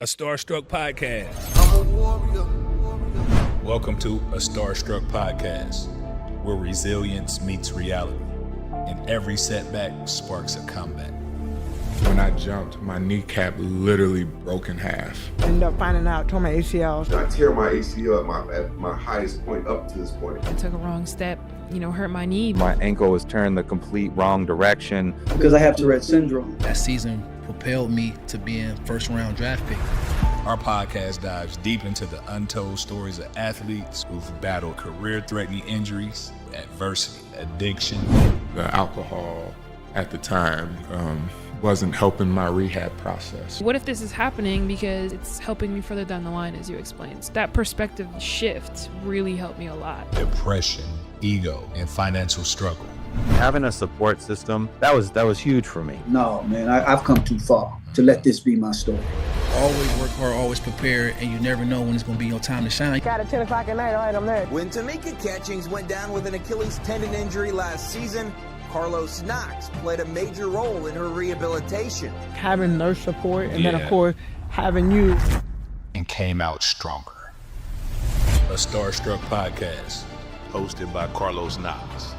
A Starstruck podcast. I'm a warrior. Welcome to A Starstruck podcast, where resilience meets reality, and every setback sparks a comeback. When I jumped, my kneecap literally broke in half. Ended up finding out, tore my ACL. I tear my ACL at my highest point up to this point. I took a wrong step, hurt my knee. My ankle was turned the complete wrong direction. Because I have Tourette syndrome. That season propelled me to being first-round draft pick. Our podcast dives deep into the untold stories of athletes who've battled career-threatening injuries, adversity, addiction. The alcohol at the time wasn't helping my rehab process. What if this is happening because it's helping me further down the line, as you explained? That perspective shift really helped me a lot. Depression, ego, and financial struggle. Having a support system, that was huge for me. No, man, I've come too far to let this be my story. Always work hard, always prepare, and you never know when it's going to be your time to shine. Got at 10 o'clock at night, all right, I'm there. When Tamika Catchings went down with an Achilles tendon injury last season, Carlos Knox played a major role in her rehabilitation. Having nurse support, and then, of course, having you. And came out stronger. A Starstruck podcast, hosted by Carlos Knox.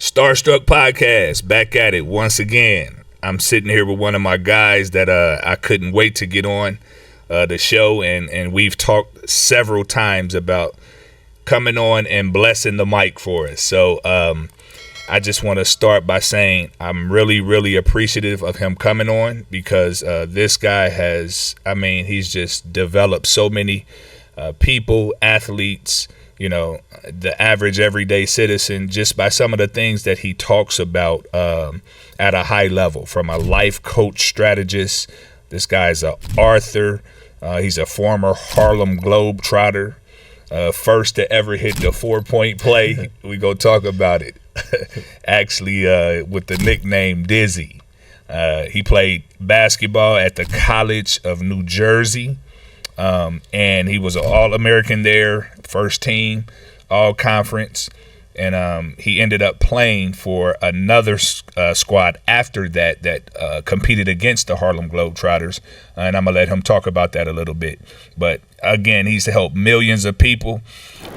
Starstruck podcast, back at it once again. I'm sitting here with one of my guys that I couldn't wait to get on the show, and we've talked several times about coming on and blessing the mic for us. So I just want to start by saying I'm really, really appreciative of him coming on, because this guy he's just developed so many people, athletes, the average everyday citizen, just by some of the things that he talks about at a high level. From a life coach strategist, this guy's an author. He's a former Harlem Globetrotter, first to ever hit the 4-point play. We go talk about it. Actually, with the nickname Dizzy. He played basketball at the College of New Jersey. And he was an All-American there, first team, all-conference. And he ended up playing for another squad after that competed against the Harlem Globetrotters. And I'm going to let him talk about that a little bit. But, again, he's helped millions of people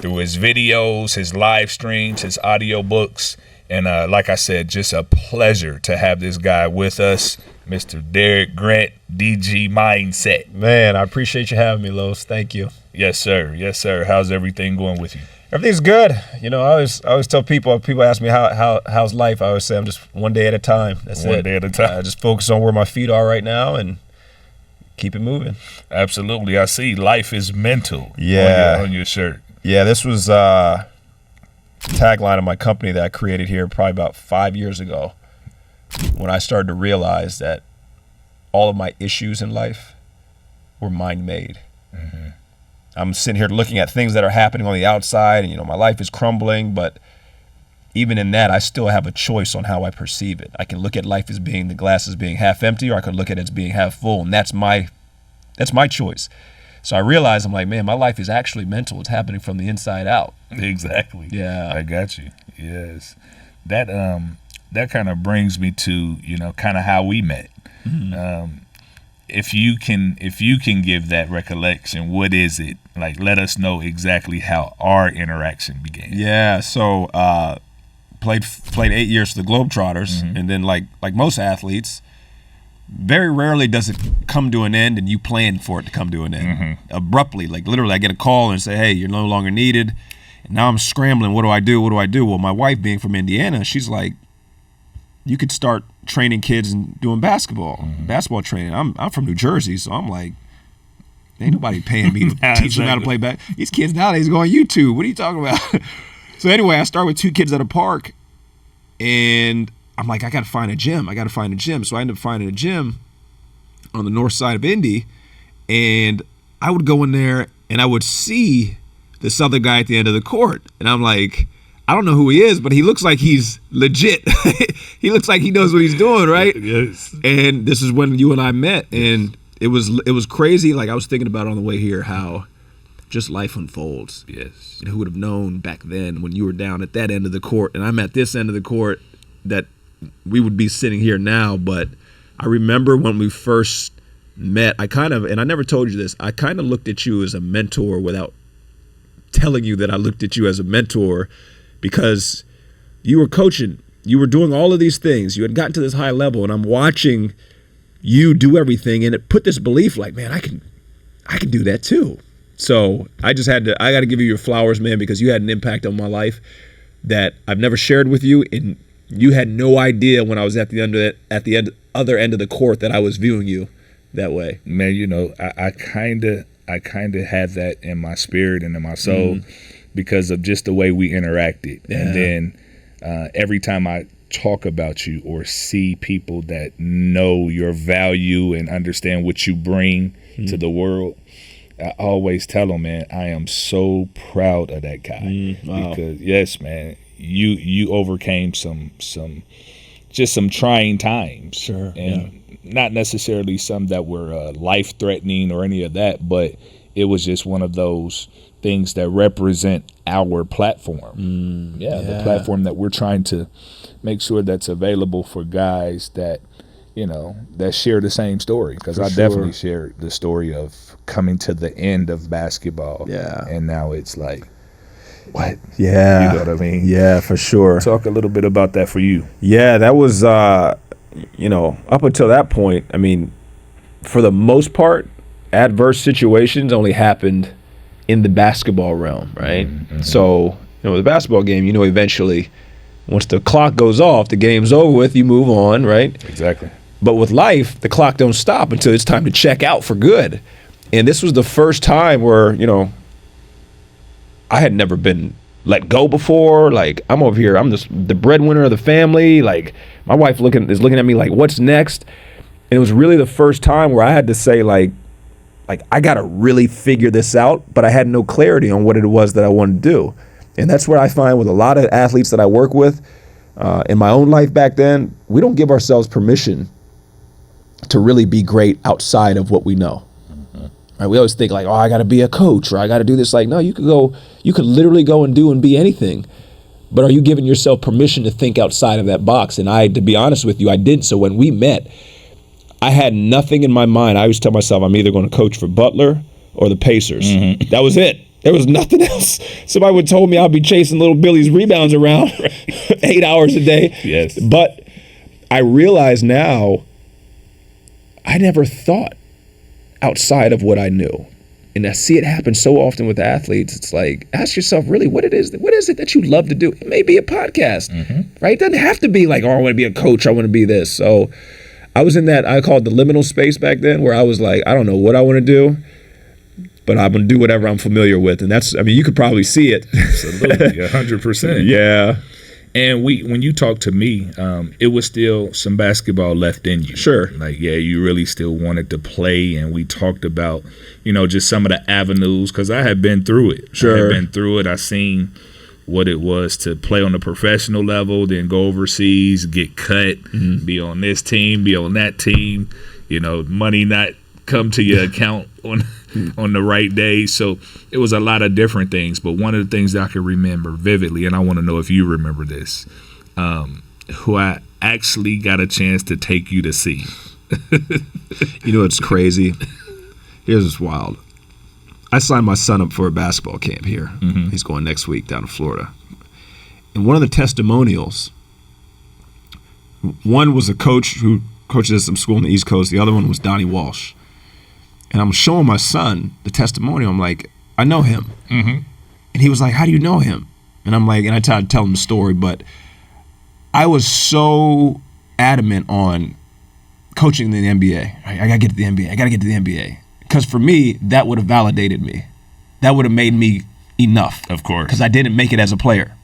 through his videos, his live streams, his audio books. And like I said, just a pleasure to have this guy with us, Mr. Derick Grant, DG Mindset. Man, I appreciate you having me, Los. Thank you. Yes, sir. Yes, sir. How's everything going with you? Everything's good. I always tell people ask me how's life, I always say I'm just one day at a time. That's one it. Day at a time. I just focus on where my feet are right now and keep it moving. Absolutely. I see life is mental. Yeah. On your shirt. Yeah, this was tagline of my company that I created here probably about 5 years ago, when I started to realize that all of my issues in life were mind-made. Mm-hmm. I'm sitting here looking at things that are happening on the outside, and my life is crumbling, but even in that, I still have a choice on how I perceive it. I can look at life as being, the glass as being half empty, or I could look at it as being half full, and that's my choice. So I realized, I'm like, man, my life is actually mental. It's happening from the inside out. Exactly. Yeah. I got you. Yes. That kind of brings me to, kind of how we met. Mm-hmm. If you can give that recollection, what is it? Like, let us know exactly how our interaction began. Yeah. So played 8 years for the Globetrotters, mm-hmm. and then like most athletes, very rarely does it come to an end and you plan for it to come to an end. Mm-hmm. Abruptly. Like literally I get a call and say, hey, you're no longer needed. And now I'm scrambling. What do I do? Well, my wife, being from Indiana, she's like, you could start training kids and doing basketball training. I'm from New Jersey, so I'm like, ain't nobody paying me to teach them how to play back. These kids nowadays go on YouTube. What are you talking about? So anyway, I start with 2 kids at a park, and I'm like, I got to find a gym. So I ended up finding a gym on the north side of Indy, and I would go in there, and I would see this other guy at the end of the court, and I'm like, I don't know who he is, but he looks like he's legit. He looks like he knows what he's doing, right? Yes. And this is when you and I met, and it was crazy. Like, I was thinking about it on the way here, how just life unfolds. Yes. And who would have known back then, when you were down at that end of the court and I'm at this end of the court, that we would be sitting here now. But I remember when we first met, and I never told you this, I kind of looked at you as a mentor without telling you that I looked at you as a mentor, because you were coaching, you were doing all of these things, you had gotten to this high level, and I'm watching you do everything, and it put this belief like, man, I can do that too. So I got to give you your flowers, man, because you had an impact on my life that I've never shared with you, and you had no idea when I was at the other end of the court that I was viewing you that way. Man, you know, I kind of had that in my spirit and in my soul because of just the way we interacted. Yeah. And then every time I talk about you or see people that know your value and understand what you bring to the world, I always tell them, man, I am so proud of that guy. Wow. Because yes, man, you overcame some trying times. Sure. And not necessarily some that were life threatening or any of that, but it was just one of those things that represent our platform. The platform that we're trying to make sure that's available for guys that, you know, that share the same story. Because I definitely shared the story of coming to the end of basketball. Yeah. And now it's like, what? Yeah. You know what I mean? Yeah, for sure. Talk a little bit about that for you. Yeah, that was, you know, up until that point, I mean, for the most part, adverse situations only happened in the basketball realm, right? Mm-hmm. So, you know, the basketball game, you know, eventually, once the clock goes off, the game's over with, you move on, right? Exactly. But with life, the clock don't stop until it's time to check out for good. And this was the first time where, you know, I had never been let go before. Like, I'm over here, I'm the breadwinner of the family. Like, my wife is looking at me like, what's next? And it was really the first time where I had to say, like I got to really figure this out, but I had no clarity on what it was that I wanted to do. And that's where I find with a lot of athletes that I work with, in my own life back then, we don't give ourselves permission to really be great outside of what we know. Mm-hmm. Right? We always think like, oh, I got to be a coach or I got to do this. Like, no, you could literally go and do and be anything. But are you giving yourself permission to think outside of that box? And to be honest with you, I didn't. So when we met, I had nothing in my mind. I always tell myself I'm either going to coach for Butler or the Pacers. Mm-hmm. That was it. There was nothing else. Somebody would have told me I'd be chasing little Billy's rebounds around 8 hours a day. Yes. But I realize now I never thought outside of what I knew. And I see it happen so often with athletes. It's like, ask yourself really what it is that you love to do. It may be a podcast, right? It doesn't have to be like, oh, I want to be a coach. I want to be this. So I was in that, I call it the liminal space back then, where I was like, I don't know what I want to do, but I'm going to do whatever I'm familiar with. And that's, I mean, you could probably see it. Absolutely, 100%. Yeah. And when you talked to me, it was still some basketball left in you. Sure. Like, yeah, you really still wanted to play. And we talked about, you know, just some of the avenues, because I had been through it. Sure. I had been through it. I seen what it was to play on the professional level, then go overseas, get cut, be on this team, be on that team, you know, money not come to your account on the right day. So it was a lot of different things. But one of the things that I can remember vividly, and I want to know if you remember this, who I actually got a chance to take you to see. You know, it's crazy. Here's what's wild. I signed my son up for a basketball camp here. Mm-hmm. He's going next week down to Florida. And one of the testimonials, one was a coach who coaches at some school on the East Coast. The other one was Donnie Walsh. And I'm showing my son the testimonial. I'm like, I know him. Mm-hmm. And he was like, how do you know him? And I'm like, and I tried to tell him the story, but I was so adamant on coaching in the NBA. I got to get to the NBA. I got to get to the NBA. Because for me, that would have validated me. That would have made me enough. Of course. Because I didn't make it as a player.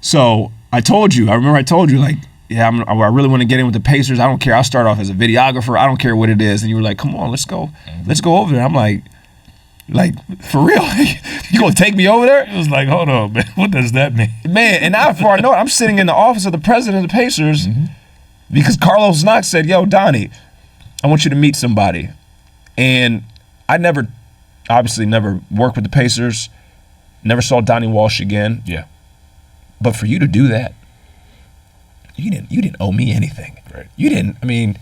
So I told you, like, yeah, I really want to get in with the Pacers. I don't care. I'll start off as a videographer. I don't care what it is. And you were like, come on, let's go. Let's go over there. I'm like, for real? You going to take me over there? It was like, hold on, man. What does that mean? Man, and now before I know it, I'm sitting in the office of the president of the Pacers because Carlos Knox said, yo, Donnie, I want you to meet somebody. And I obviously never worked with the Pacers, never saw Donnie Walsh again. Yeah. But for you to do that, you didn't owe me anything. Right. You didn't, I mean,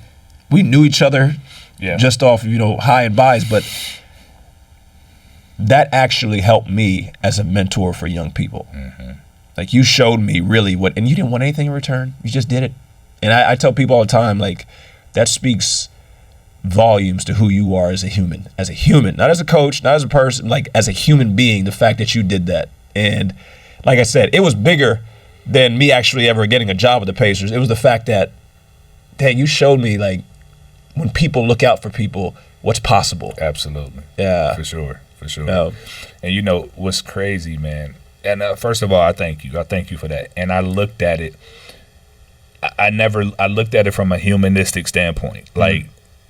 we knew each other just off, high and buys, but that actually helped me as a mentor for young people. Like, you showed me really and you didn't want anything in return. You just did it. And I tell people all the time, like, that speaks volumes to who you are as a human, not as a coach, not as a person, like as a human being, the fact that you did that. And like I said, it was bigger than me actually ever getting a job with the Pacers. It was the fact that, dang, you showed me, like, when people look out for people, what's possible. Absolutely. Yeah. For sure. Yeah. And what's crazy, man, and first of all, I thank you for that. And I looked at it, I looked at it from a humanistic standpoint. Like,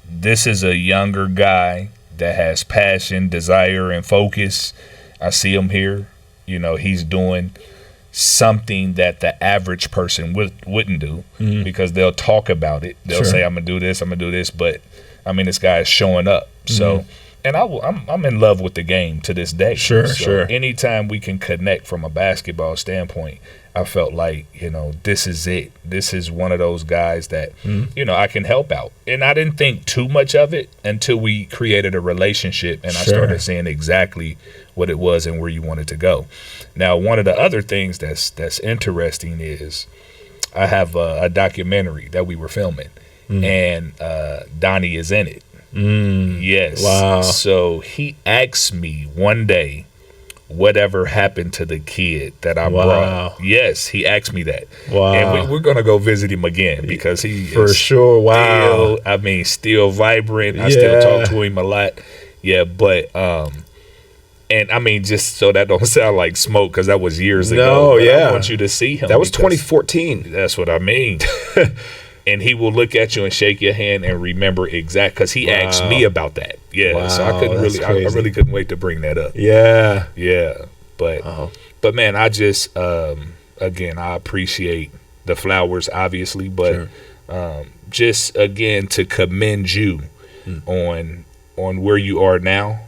this is a younger guy that has passion, desire, and focus. I see him here. He's doing something that the average person wouldn't do, because they'll talk about it. They'll say, I'm going to do this. But, I mean, this guy is showing up. So, and I'm in love with the game to this day. Sure. Anytime we can connect from a basketball standpoint, I felt like, this is it. This is one of those guys that, I can help out. And I didn't think too much of it until we created a relationship and I started seeing exactly what it was and where you wanted to go. Now, one of the other things that's interesting is I have a documentary that we were filming, and Donnie is in it. Yes. Wow. So he asked me one day, whatever happened to the kid that I brought. Yes, he asked me that. Wow. And we're going to go visit him again, because he for is sure. Wow. Still vibrant. I still talk to him a lot. Yeah, but and I mean, just so that don't sound like smoke, because that was years ago. No, I want you to see him. That was 2014. That's what I mean. And he will look at you and shake your hand and remember exact, because he asked me about that. Yeah, so I couldn't I really couldn't wait to bring that up. Yeah. But man, I just again, I appreciate the flowers, obviously, but just again to commend you on where you are now.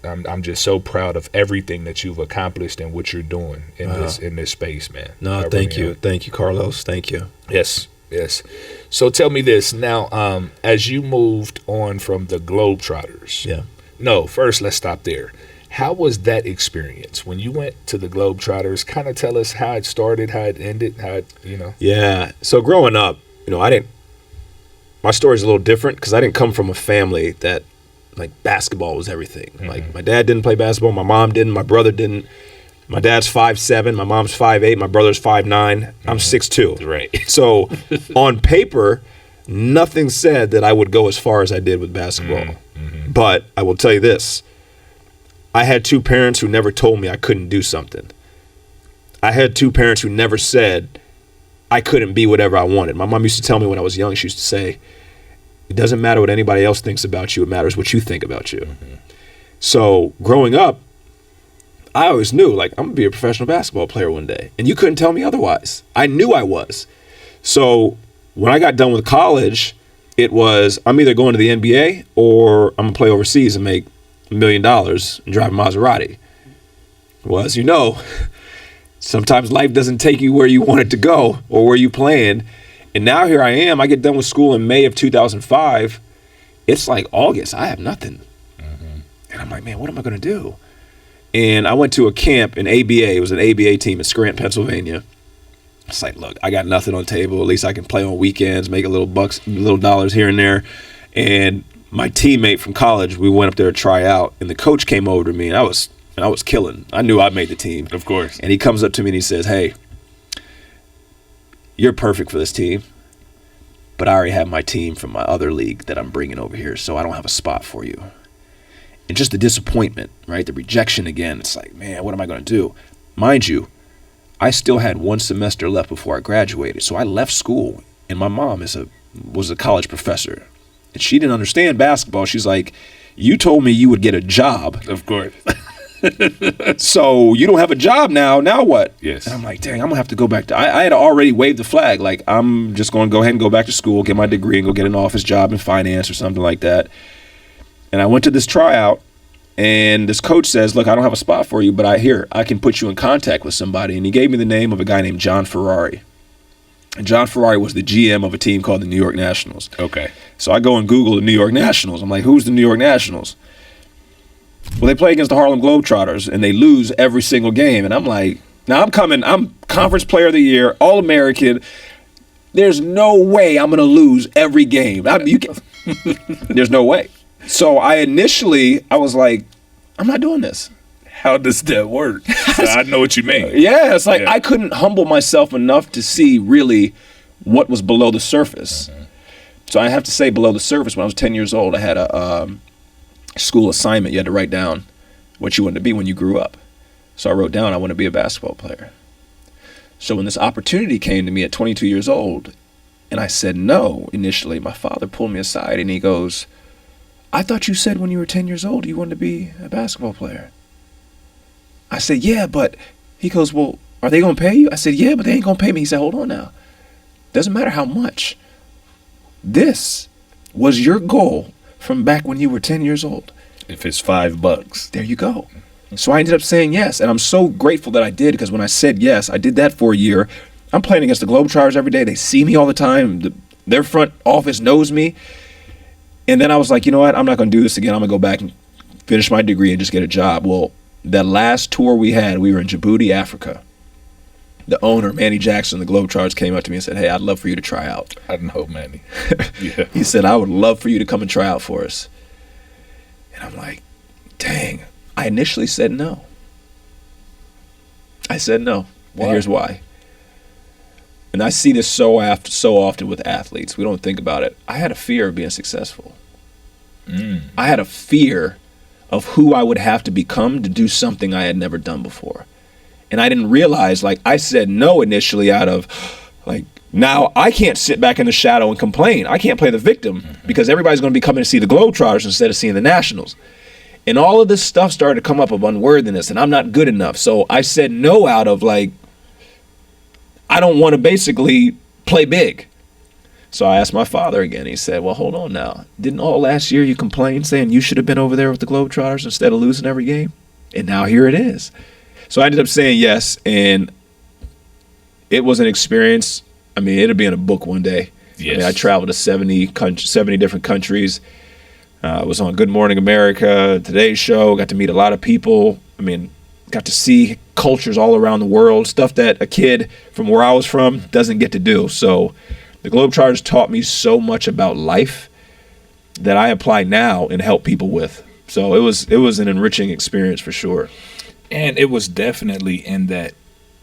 I'm just so proud of everything that you've accomplished and what you're doing in this space, man. No, thank you, Carlos. Thank you. Yes. So tell me this now, as you moved on from the Globetrotters. Yeah. No, first let's stop there. How was that experience when you went to the Globetrotters? Kind of tell us how it started, how it ended, Yeah. So growing up, my story's a little different, because I didn't come from a family that, like, basketball was everything. Like, my dad didn't play basketball, my mom didn't, my brother didn't. My dad's 5'7", my mom's 5'8", my brother's 5'9", I'm 6'2". Right. So on paper, nothing said that I would go as far as I did with basketball. But I will tell you this. I had two parents who never told me I couldn't do something. I had two parents who never said I couldn't be whatever I wanted. My mom used to tell me when I was young, she used to say, it doesn't matter what anybody else thinks about you, it matters what you think about you. So growing up, I always knew, like, I'm going to be a professional basketball player one day. And you couldn't tell me otherwise. I knew I was. So when I got done with college, it was, I'm either going to the NBA or I'm going to play overseas and make $1 million and drive a Maserati. Well, as you know, sometimes life doesn't take you where you want it to go or where you planned. And now here I am. I get done with school in May of 2005. It's like August. I have nothing. And I'm like, man, what am I going to do? And I went to a camp in ABA. It was an ABA team in Scranton, Pennsylvania. It's like, look, I got nothing on the table. At least I can play on weekends, make a little dollars here and there. And my teammate from college, we went up there to try out, and the coach came over to me, and I was killing. I knew I made the team. Of course. And he comes up to me and he says, hey, you're perfect for this team, but I already have my team from my other league that I'm bringing over here, so I don't have a spot for you. And just the disappointment, right? The rejection again. It's like, man, what am I going to do? Mind you, I still had one semester left before I graduated. So I left school, and my mom was a college professor. And she didn't understand basketball. She's like, you told me you would get a job. Of course. So you don't have a job now. Now what? Yes. And I'm like, dang, I'm going to have to go back to, I had already waved the flag. Like, I'm just going to go ahead and go back to school, get my degree, and go get an office job in finance or something like that. And I went to this tryout, and this coach says, look, I don't have a spot for you, but I can put you in contact with somebody. And he gave me the name of a guy named John Ferrari. John Ferrari was the GM of a team called the New York Nationals. Okay. So I go and Google the New York Nationals. I'm like, who's the New York Nationals? Well, they play against the Harlem Globetrotters, and they lose every single game. And I'm like, now I'm Conference Player of the Year, All-American. There's no way I'm going to lose every game. There's no way. So I was like, I'm not doing this. How does that work? I know what you mean. Yeah, it's like I couldn't humble myself enough to see really what was below the surface. Mm-hmm. So I have to say below the surface, when I was 10 years old, I had a school assignment. You had to write down what you wanted to be when you grew up. So I wrote down, I want to be a basketball player. So when this opportunity came to me at 22 years old, and I said no initially, my father pulled me aside and he goes, I thought you said when you were 10 years old you wanted to be a basketball player. I said, yeah, but he goes, well, are they going to pay you? I said, yeah, but they ain't going to pay me. He said, hold on now. Doesn't matter how much. This was your goal from back when you were 10 years old. If it's $5. There you go. So I ended up saying yes. And I'm so grateful that I did, because when I said yes, I did that for a year. I'm playing against the Globetrotters every day. They see me all the time. Their front office knows me. And then I was like, you know what? I'm not going to do this again. I'm going to go back and finish my degree and just get a job. Well, that last tour we had, we were in Djibouti, Africa. The owner, Manny Jackson, the Globetrotters, came up to me and said, hey, I'd love for you to try out. I know Manny. Yeah. He said, I would love for you to come and try out for us. And I'm like, dang. I initially said no. I said no. Why? And here's why. And I see this so often with athletes. We don't think about it. I had a fear of being successful. I had a fear of who I would have to become to do something I had never done before. And I didn't realize, like, I said no initially out of, like, now I can't sit back in the shadow and complain. I can't play the victim because everybody's going to be coming to see the Globetrotters instead of seeing the Nationals. And all of this stuff started to come up of unworthiness, and I'm not good enough. So I said no out of, like, I don't want to basically play big. So I asked my father again. He said, well, hold on now. Didn't all last year you complain saying you should have been over there with the Globetrotters instead of losing every game? And now here it is. So I ended up saying yes, and it was an experience. I mean, it'll be in a book one day. Yes. I mean, I traveled to 70 different countries. I was on Good Morning America, Today's Show, got to meet a lot of people. I mean, got to see cultures all around the world, stuff that a kid from where I was from doesn't get to do. So the Globetrotters taught me so much about life that I apply now and help people with. So it was an enriching experience for sure. And it was definitely in that,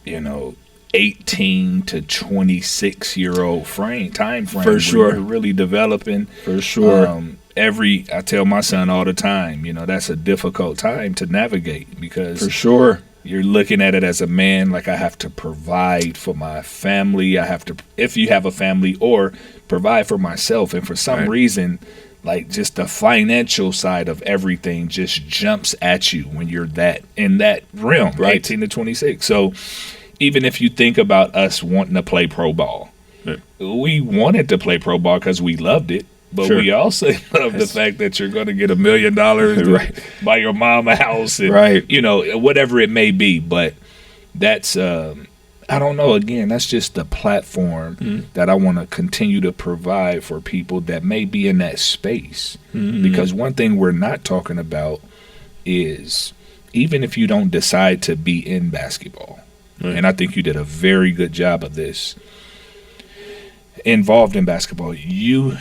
18 to 26-year-old time frame. For sure. Where you're really developing. For sure. I tell my son all the time, that's a difficult time to navigate because for sure you're looking at it as a man, like I have to provide for my family. I have to, if you have a family, or provide for myself. And for some reason, like just the financial side of everything just jumps at you when you're in that realm, 18 to 26. So even if you think about us wanting to play pro ball, we wanted to play pro ball because we loved it. But we also love the fact that you're going to get $1 million to buy your mom a house and, whatever it may be. But that's, I don't know, again, that's just the platform that I want to continue to provide for people that may be in that space. Because one thing we're not talking about is even if you don't decide to be in basketball, and I think you did a very good job of this, involved in basketball, you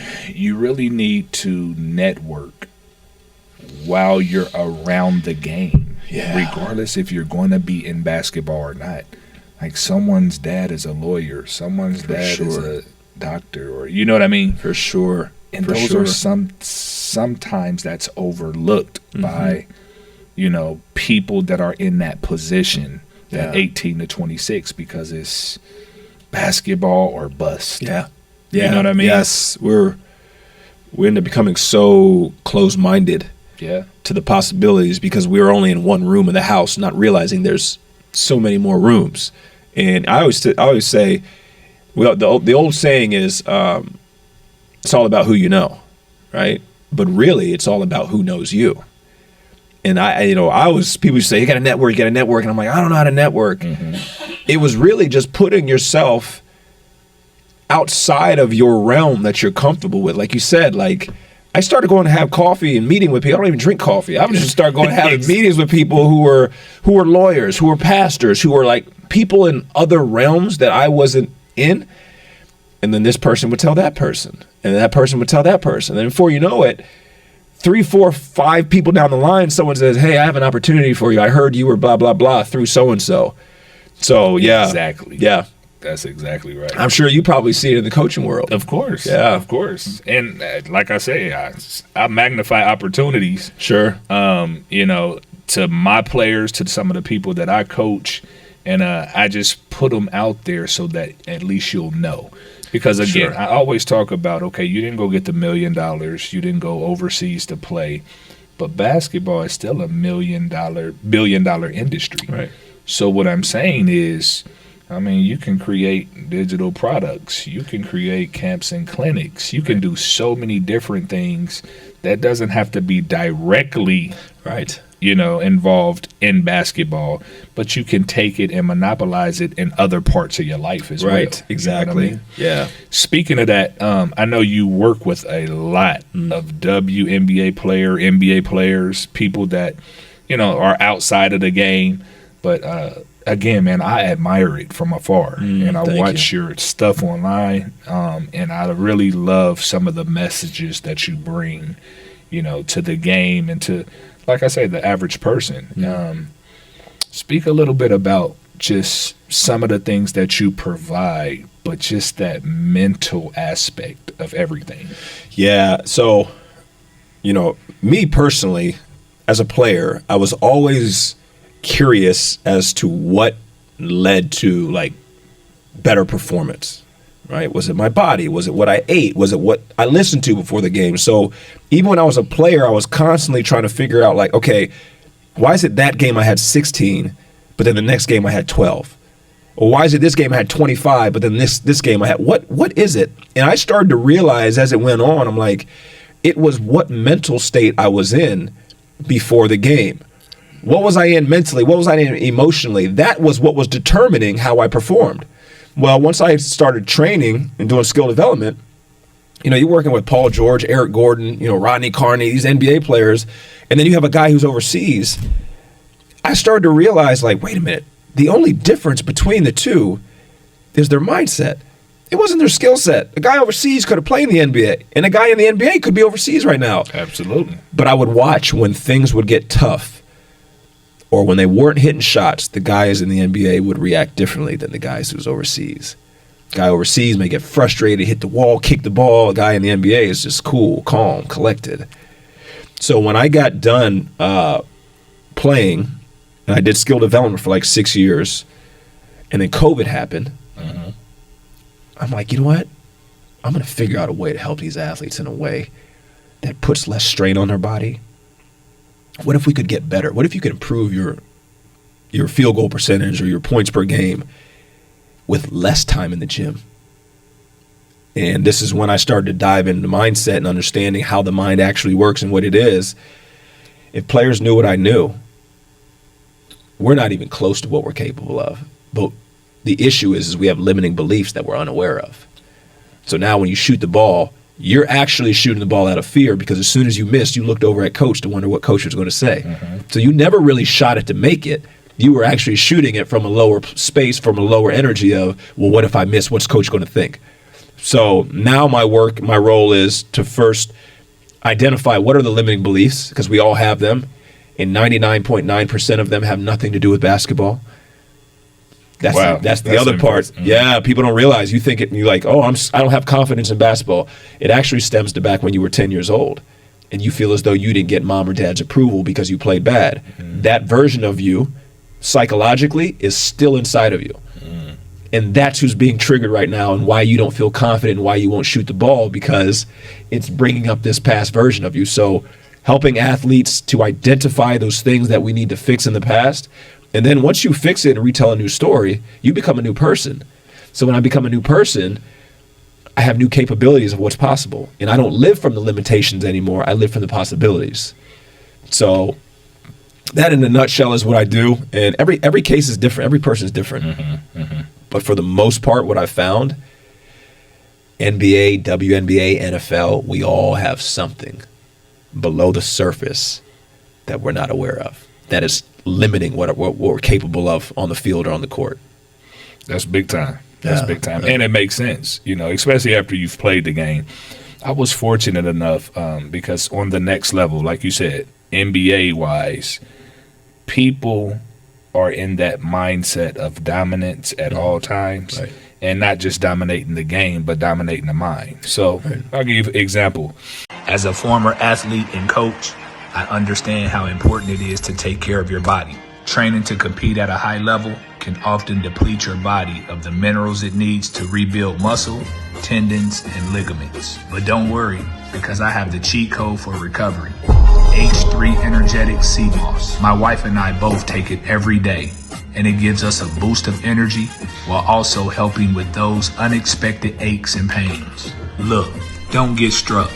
really need to network while you're around the game, regardless if you're going to be in basketball or not. Like someone's dad is a lawyer, someone's dad is a doctor, or you know what I mean? For sure. And those are sometimes that's overlooked by people that are in that position, that 18 to 26, because it's basketball or bust. Yeah. You know what I mean? Yes. We end up becoming so close-minded to the possibilities because we're only in one room in the house, not realizing there's so many more rooms. And I always say, well, the old saying is, it's all about who you know, right? But really, it's all about who knows you. And people say, you got to network, and I'm like, I don't know how to network. It was really just putting yourself outside of your realm that you're comfortable with. Like you said, like I started going to have coffee and meeting with people. I don't even drink coffee. I would just start going to have meetings with people who were lawyers, who were pastors, who were like people in other realms that I wasn't in. And then this person would tell that person, and that person would tell that person. And before you know it, 3, 4, 5 people down the line, someone says, "Hey, I have an opportunity for you. I heard you were blah, blah, blah through so-and-so." So, yeah. Exactly. Yeah. That's exactly right. I'm sure you probably see it in the coaching world. Of course. Yeah. Of course. And like I say, I magnify opportunities. Sure. You know, to my players, to some of the people that I coach, and I just put them out there so that at least you'll know. Because, again, Sure. I always talk about, okay, you didn't go get the $1 million. You didn't go overseas to play. But basketball is still a billion-dollar industry. Right. So what I'm saying is, I mean, you can create digital products. You can create camps and clinics. You can do so many different things that doesn't have to be directly Right. you know, involved in basketball, but you can take it and monopolize it in other parts of your life as well. Right. Exactly. You know what I mean? Yeah. Speaking of that, I know you work with a lot of WNBA NBA players, people that, you know, are outside of the game. But again, man, I admire it from afar, and I watch your stuff online, and I really love some of the messages that you bring, you know, to the game and to, like I say, the average person. Speak a little bit about just some of the things that you provide, but just that mental aspect of everything. Yeah. So, you know, me personally, as a player, I was always curious as to what led to like better performance. Right? Was it my body? Was it what I ate? Was it what I listened to before the game? So even when I was a player, I was constantly trying to figure out like, okay, why is it that game I had 16, but then the next game I had 12? Or why is it this game I had 25, but then this game I had, what is it? And I started to realize as it went on, I'm like, it was what mental state I was in before the game. What was I in mentally? What was I in emotionally? That was what was determining how I performed. Well, once I started training and doing skill development, you know, you're working with Paul George, Eric Gordon, you know, Rodney Carney, these NBA players, and then you have a guy who's overseas. I started to realize, like, wait a minute, the only difference between the two is their mindset. It wasn't their skill set. A guy overseas could have played in the NBA, and a guy in the NBA could be overseas right now. Absolutely. But I would watch when things would get tough, or when they weren't hitting shots, the guys in the NBA would react differently than the guys who's overseas. Guy overseas may get frustrated, hit the wall, kick the ball. A guy in the NBA is just cool, calm, collected. So when I got done playing, and I did skill development for like 6 years, and then COVID happened, I'm like, you know what? I'm going to figure out a way to help these athletes in a way that puts less strain on their body. What if we could get better? What if you could improve your field goal percentage or your points per game with less time in the gym? And this is when I started to dive into mindset and understanding how the mind actually works and what it is. If players knew what I knew, we're not even close to what we're capable of. But the issue is we have limiting beliefs that we're unaware of. So now when you shoot the ball, you're actually shooting the ball out of fear, because as soon as you missed, you looked over at coach to wonder what coach was going to say. So you never really shot it to make it. You were actually shooting it from a lower space, from a lower energy of, well, what if I miss? What's coach going to think? So now my role is to first identify what are the limiting beliefs, because we all have them, and 99.9% of them have nothing to do with basketball. That's the other part. Yeah, people don't realize. You think it, and you're like, oh, I don't have confidence in basketball. It actually stems to back when you were 10 years old, and you feel as though you didn't get mom or dad's approval because you played bad. That version of you, psychologically, is still inside of you. And that's who's being triggered right now, and why you don't feel confident and why you won't shoot the ball, because it's bringing up this past version of you. So helping athletes to identify those things that we need to fix in the past. And then once you fix it and retell a new story, you become a new person. So when I become a new person, I have new capabilities of what's possible. And I don't live from the limitations anymore. I live from the possibilities. So that in a nutshell is what I do. And every case is different. Every person is different. But for the most part, what I found, NBA, WNBA, NFL, we all have something below the surface that we're not aware of that is limiting what we're capable of on the field or on the court. That's big time. That's big time. And it makes sense, you know, especially after you've played the game. I was fortunate enough because on the next level, like you said, NBA-wise, people are in that mindset of dominance at all times. Right. And not just dominating the game, but dominating the mind. So I'll give you an example. As a former athlete and coach, I understand how important it is to take care of your body. Training to compete at a high level can often deplete your body of the minerals it needs to rebuild muscle, tendons, and ligaments. But don't worry, because I have the cheat code for recovery. H3 Energetic Sea Moss. My wife and I both take it every day, and it gives us a boost of energy while also helping with those unexpected aches and pains. Look, don't get struck.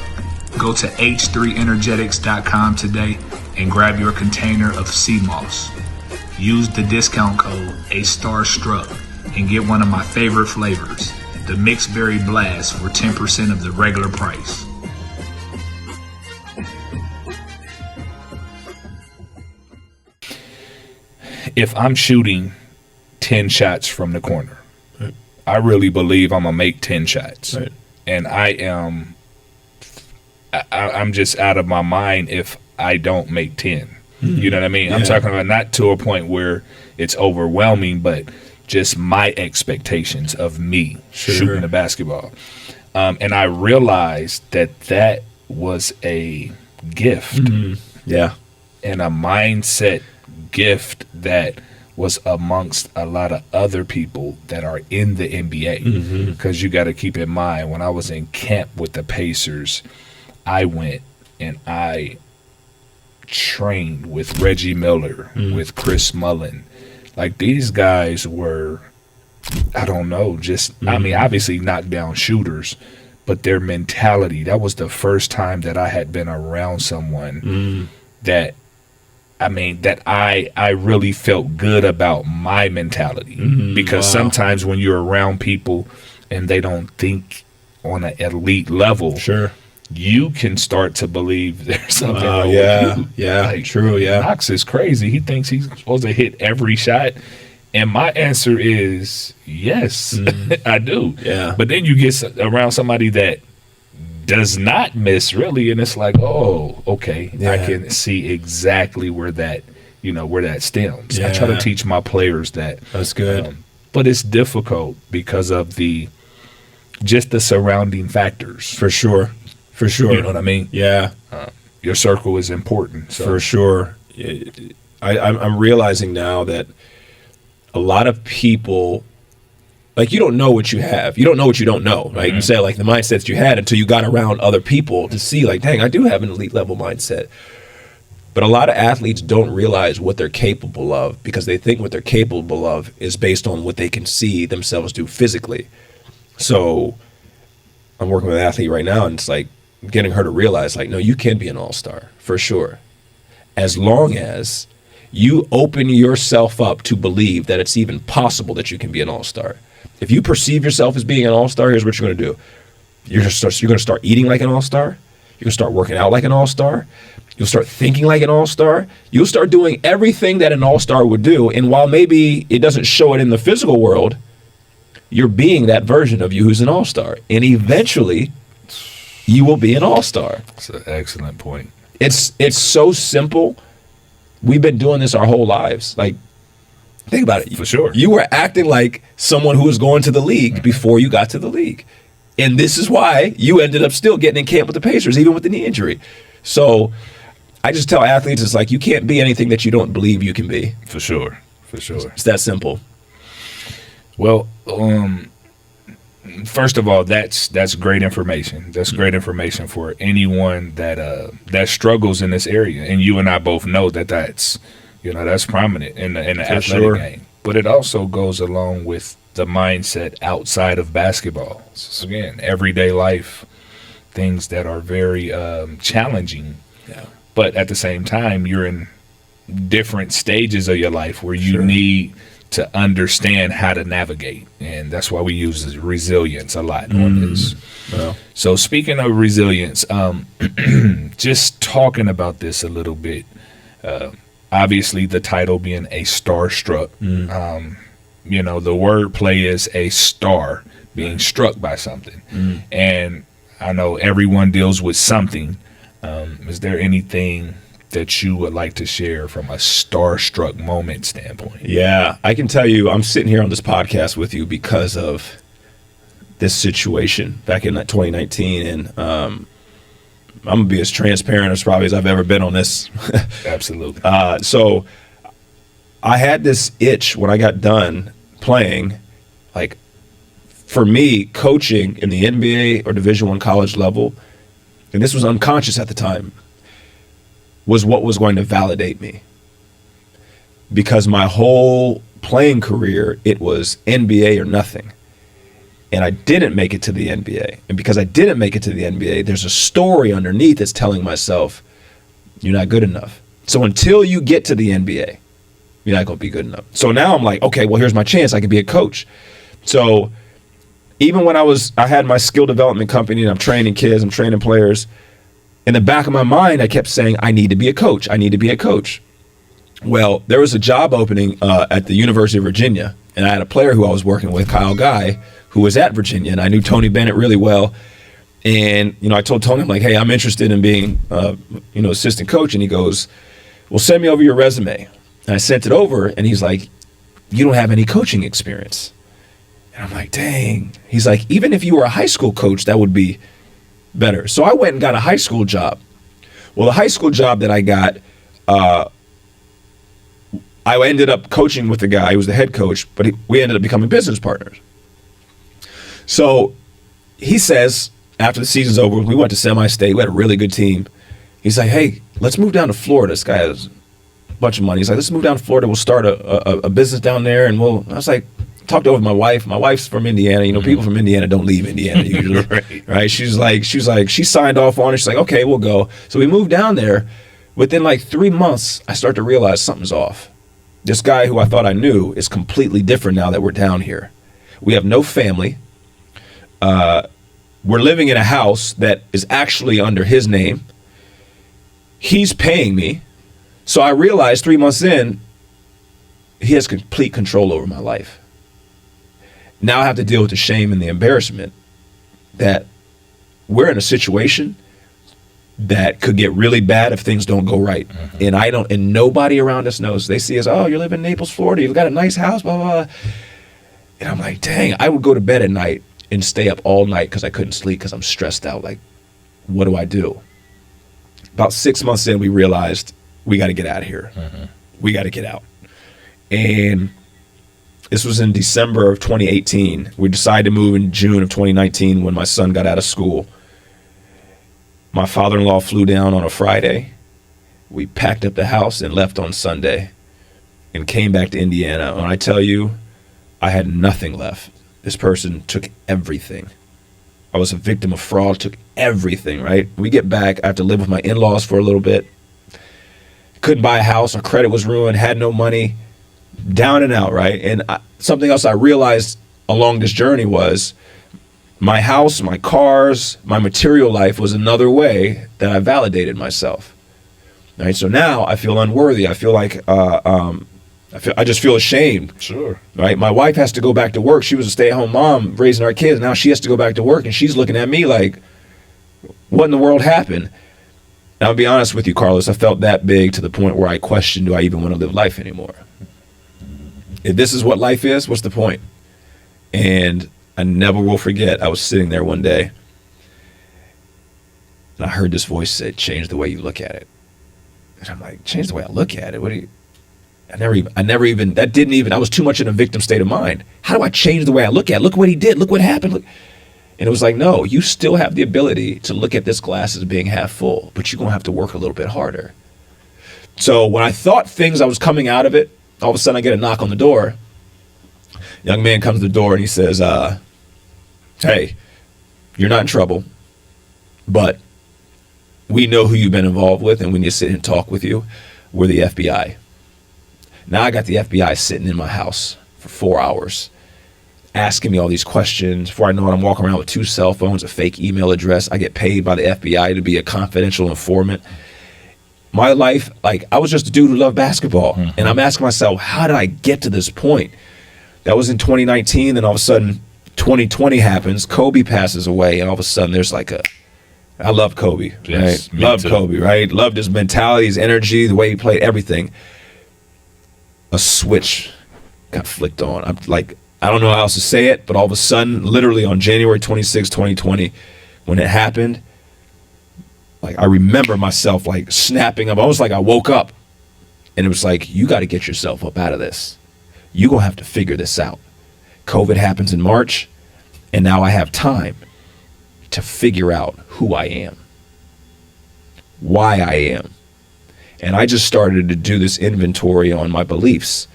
Go to h3energetics.com today and grab your container of sea moss. Use the discount code A Starstruck and get one of my favorite flavors, the Mixed Berry Blast, for 10% of the regular price. If I'm shooting 10 shots from the corner, I really believe I'm going to make 10 shots. Right. And I'm just out of my mind if I don't make 10. You know what I mean? I'm talking about not to a point where it's overwhelming, but just my expectations of me shooting the basketball. And I realized that was a gift. Yeah. And a mindset gift that was amongst a lot of other people that are in the NBA. Because you got to keep in mind, when I was in camp with the Pacers, I went and I trained with Reggie Miller, with Chris Mullin. Like, these guys were, I don't know, just, I mean, obviously knockdown shooters, but their mentality, that was the first time that I had been around someone that, I mean, that I really felt good about my mentality. Because sometimes when you're around people and they don't think on an elite level, you can start to believe there's something wrong with you. Like, true. Knox is crazy. He thinks he's supposed to hit every shot. And my answer is yes, I do. Yeah. But then you get around somebody that does not miss, really, and it's like, oh, okay, I can see exactly where that, you know, where that stems. I try to teach my players that. That's good. But it's difficult because of just the surrounding factors. For sure. You know what I mean? Yeah. Your circle is important. So. For sure. I'm realizing now that a lot of people, like, you don't know what you have. You don't know what you don't know. Like you said, like the mindsets you had until you got around other people to see, like, dang, I do have an elite level mindset. But a lot of athletes don't realize what they're capable of because they think what they're capable of is based on what they can see themselves do physically. So I'm working with an athlete right now, and it's like getting her to realize, like, no, you can be an all-star for sure, as long as you open yourself up to believe that it's even possible that you can be an all-star. If you perceive yourself as being an all-star, here's what you're going to do. You're going to start eating like an all-star. You're going to start working out like an all-star. You'll start thinking like an all-star. You'll start doing everything that an all-star would do. And while maybe it doesn't show it in the physical world, you're being that version of you who's an all-star. And eventually, you will be an all-star. That's an excellent point. It's so simple. We've been doing this our whole lives. Like, think about it. For sure. You were acting like someone who was going to the league before you got to the league. And this is why you ended up still getting in camp with the Pacers, even with the knee injury. So I just tell athletes, it's like, you can't be anything that you don't believe you can be. For sure. It's that simple. Well, first of all, that's great information. That's great information for anyone that struggles in this area. And you and I both know that's prominent in the athletic game. But it also goes along with the mindset outside of basketball. So again, everyday life, things that are very challenging. Yeah. But at the same time, you're in different stages of your life where you need to understand how to navigate. And that's why we use resilience a lot on this. Well. So speaking of resilience, just talking about this a little bit, obviously the title being A Starstruck, you know, the wordplay is a star being struck by something. And I know everyone deals with something. Is there anything that you would like to share from a starstruck moment standpoint? Yeah, I can tell you, I'm sitting here on this podcast with you because of this situation back in 2019, and I'm gonna be as transparent as probably as I've ever been on this. Absolutely. So I had this itch when I got done playing, like, for me, coaching in the NBA or Division I college level, and this was unconscious at the time, was what was going to validate me. Because my whole playing career, it was NBA or nothing. And I didn't make it to the NBA. And because I didn't make it to the NBA, there's a story underneath that's telling myself, you're not good enough. So until you get to the NBA, you're not going to be good enough. So now I'm like, okay, well, here's my chance. I could be a coach. So even when I had my skill development company and I'm training kids, I'm training players, in the back of my mind, I kept saying, I need to be a coach. I need to be a coach. Well, there was a job opening at the University of Virginia, and I had a player who I was working with, Kyle Guy, who was at Virginia, and I knew Tony Bennett really well. And, you know, I told Tony, I'm like, hey, I'm interested in being, assistant coach. And he goes, well, send me over your resume. And I sent it over, and he's like, you don't have any coaching experience. And I'm like, dang. He's like, even if you were a high school coach, that would be better. So I went and got a high school job. Well, the high school job that I got, I ended up coaching with the guy. He was the head coach, but we ended up becoming business partners. So he says, after the season's over, we went to semi-state. We had a really good team. He's like, hey, let's move down to Florida. This guy has a bunch of money. He's like, let's move down to Florida. We'll start a business down there. And I was like, talked over with my wife. My wife's from Indiana. You know, people from Indiana don't leave Indiana usually. Right? She signed off on it. She's like, okay, we'll go. So we moved down there. Within like 3 months, I start to realize something's off. This guy who I thought I knew is completely different now that we're down here. We have no family. We're living in a house that is actually under his name. He's paying me. So I realized 3 months in, he has complete control over my life. Now I have to deal with the shame and the embarrassment that we're in a situation that could get really bad if things don't go right. And nobody around us knows. They see us, oh, you live in Naples, Florida, you've got a nice house, blah, blah, blah. And I'm like, dang, I would go to bed at night and stay up all night because I couldn't sleep because I'm stressed out. Like, what do I do? About 6 months in, we realized we got to get out of here. We got to get out. And this was in December of 2018. We decided to move in June of 2019 when my son got out of school. My father-in-law flew down on a Friday. We packed up the house and left on Sunday and came back to Indiana. When I tell you, I had nothing left. This person took everything. I was a victim of fraud, took everything, right? We get back, I have to live with my in-laws for a little bit. Couldn't buy a house, our credit was ruined, had no money, down and out, right? And something else I realized along this journey was my house, my cars, my material life was another way that I validated myself. Right? So now I feel unworthy. I feel like I just feel ashamed. Sure. Right? My wife has to go back to work. She was a stay-at-home mom raising our kids. Now she has to go back to work, and she's looking at me like, what in the world happened? And I'll be honest with you, Carlos, I felt that big to the point where I questioned, do I even want to live life anymore? If this is what life is, what's the point? And I never will forget, I was sitting there one day, and I heard this voice say, change the way you look at it. And I'm like, change the way I look at it? What do you... I was too much in a victim state of mind. How do I change the way I look at it? Look what he did. Look what happened. Look. And it was like, no, you still have the ability to look at this glass as being half full, but you're going to have to work a little bit harder. So when I thought I was coming out of it, all of a sudden I get a knock on the door. Young man comes to the door and he says, hey, you're not in trouble, but we know who you've been involved with and we need to sit and talk with you. We're the FBI. Now I got the FBI sitting in my house for 4 hours, asking me all these questions. Before I know it, I'm walking around with 2 cell phones, a fake email address. I get paid by the FBI to be a confidential informant. My life, like, I was just a dude who loved basketball. And I'm asking myself, how did I get to this point? That was in 2019, then all of a sudden 2020 happens, Kobe passes away, and all of a sudden there's like I love Kobe, Yes, right? Loved Kobe, right? Loved his mentality, his energy, the way he played, everything. A switch got flicked on. I'm like, I don't know how else to say it, but all of a sudden, literally on January 26, 2020, when it happened, like I remember myself like snapping up. Almost like I woke up, and it was like, you got to get yourself up out of this. You're going to have to figure this out. COVID happens in March, and now I have time to figure out who I am, why I am. And I just started to do this inventory on my beliefs.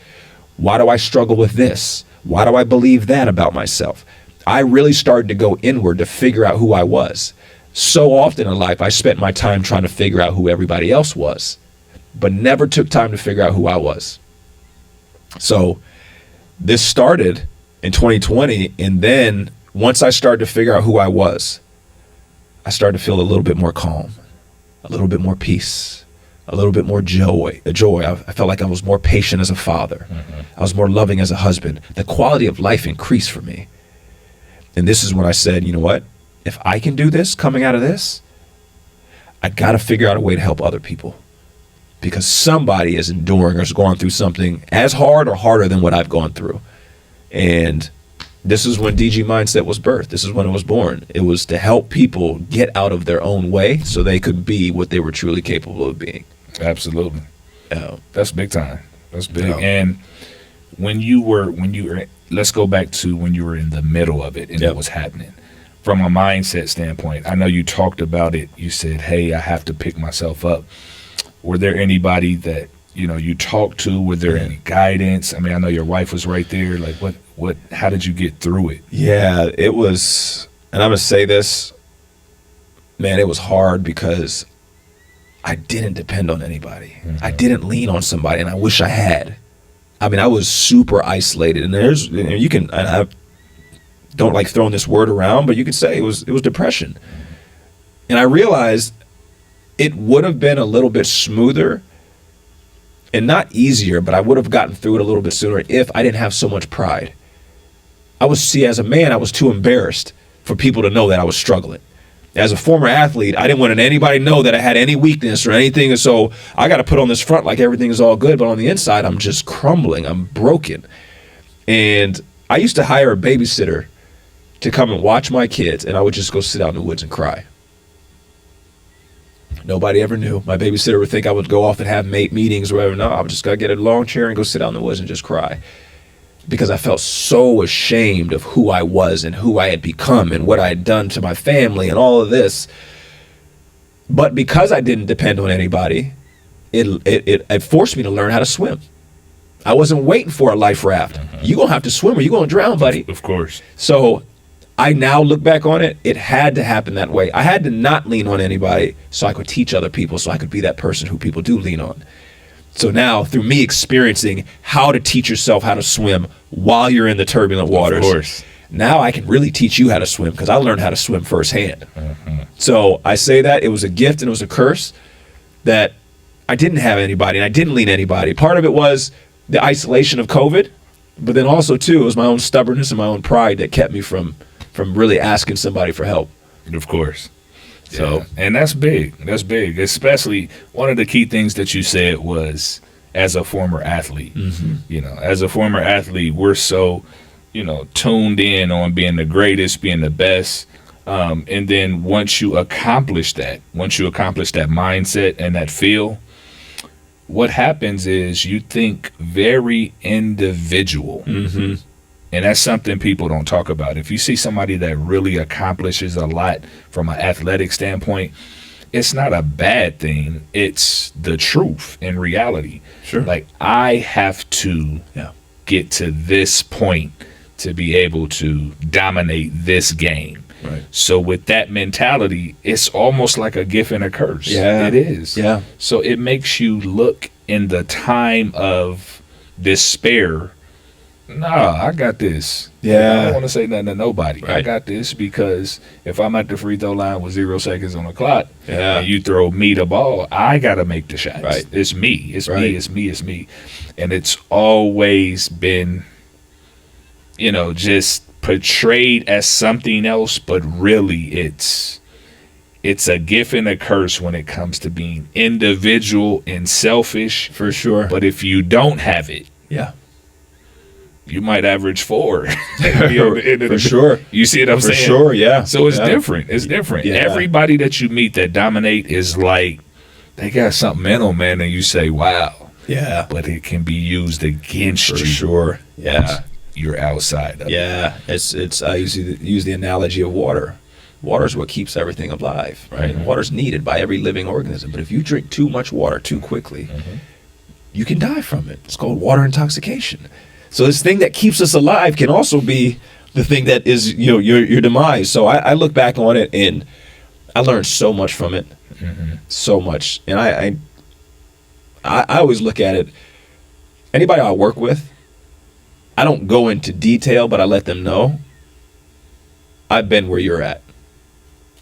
Why do I struggle with this? Why do I believe that about myself? I really started to go inward to figure out who I was. So often in life, I spent my time trying to figure out who everybody else was, but never took time to figure out who I was. So this started in 2020, and then once I started to figure out who I was, I started to feel a little bit more calm, a little bit more peace, a little bit more joy. I felt like I was more patient as a father. I was more loving as a husband. The quality of life increased for me. And this is when I said, you know what? If I can do this coming out of this, I got to figure out a way to help other people, because somebody is enduring or is going through something as hard or harder than what I've gone through. And this is when DG Mindset was birthed. This is when it was born. It was to help people get out of their own way so they could be what they were truly capable of being. Absolutely. That's big time. That's big. And when you were, let's go back to when you were in the middle of it and it was happening. From a mindset standpoint, I know you talked about it. You said, hey, I have to pick myself up. Were there anybody that, you talked to? Were there any guidance? I mean, I know your wife was right there. Like, how did you get through it? Yeah, it was, and I'm going to say this, man, it was hard because I didn't depend on anybody. I didn't lean on somebody, and I wish I had. I mean, I was super isolated, and I don't like throwing this word around, but you could say it was depression. And I realized it would have been a little bit smoother and not easier, but I would have gotten through it a little bit sooner if I didn't have so much pride. As a man, I was too embarrassed for people to know that I was struggling. As a former athlete, I didn't want anybody to know that I had any weakness or anything, and so I got to put on this front like everything is all good, but on the inside, I'm just crumbling. I'm broken. And I used to hire a babysitter to come and watch my kids, and I would just go sit out in the woods and cry. Nobody ever knew. My babysitter would think I would go off and have meetings or whatever. No, I would just gotta get a long chair and go sit out in the woods and just cry, because I felt so ashamed of who I was and who I had become and what I had done to my family and all of this. But because I didn't depend on anybody, it forced me to learn how to swim. I wasn't waiting for a life raft. You're gonna have to swim or you're gonna drown, buddy. Of course. So I now look back on it, it had to happen that way. I had to not lean on anybody so I could teach other people, so I could be that person who people do lean on. So now, through me experiencing how to teach yourself how to swim while you're in the turbulent waters, of course, now I can really teach you how to swim, because I learned how to swim firsthand. So I say that it was a gift and it was a curse that I didn't have anybody and I didn't lean anybody. Part of it was the isolation of COVID, but then also, too, it was my own stubbornness and my own pride that kept me from really asking somebody for help. Of course. So, and that's big. That's big. Especially one of the key things that you said was, as a former athlete, as a former athlete, we're so, tuned in on being the greatest, being the best. And then once you accomplish that mindset and that feel, what happens is you think very individual. And that's something people don't talk about. If you see somebody that really accomplishes a lot from an athletic standpoint, it's not a bad thing. It's the truth in reality. Sure. Like, I have to get to this point to be able to dominate this game. Right. So with that mentality, it's almost like a gift and a curse. Yeah. It is. Yeah. So it makes you look in the time of despair. Nah, I got this. Yeah. I don't want to say nothing to nobody. I Right. got this because if I'm at the free throw line with 0 seconds on the clock, Yeah. and you throw me the ball, I gotta make the shots. Right. It's me. It's Right. me. It's me. It's me. And it's always been, just portrayed as something else, but really it's a gift and a curse when it comes to being individual and selfish. For sure. But if you don't have it, Yeah. you might average 4. For sure. You see what I'm For saying? sure, yeah. So it's Yeah. different. It's different. Yeah. Everybody that you meet that dominate is like, they got something in them, man, and you say, wow. Yeah. But it can be used against For you. sure. Yeah. You're outside of it. Yeah. It's I use the analogy of water. Water is what keeps everything alive, right? Mhm. Water's needed by every living organism. But if you drink too much water too quickly, you can die from it. It's called water intoxication. So this thing that keeps us alive can also be the thing that is, your demise. So I look back on it and I learned so much from it, so much. And I always look at it. Anybody I work with, I don't go into detail, but I let them know I've been where you're at.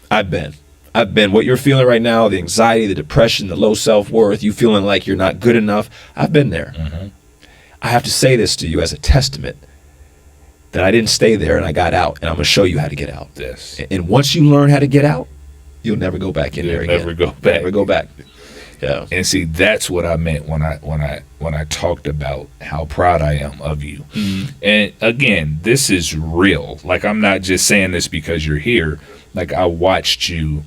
I've been what you're feeling right now, the anxiety, the depression, the low self-worth, you feeling like you're not good enough. I've been there. I have to say this to you as a testament that I didn't stay there and I got out, and I'm going to show you how to get out. Yes. And once you learn how to get out, you'll never go back in there again. Never go back. Never go back. Yeah. And see, that's what I meant when I talked about how proud I am of you. And again, this is real. Like, I'm not just saying this because you're here. Like, I watched you,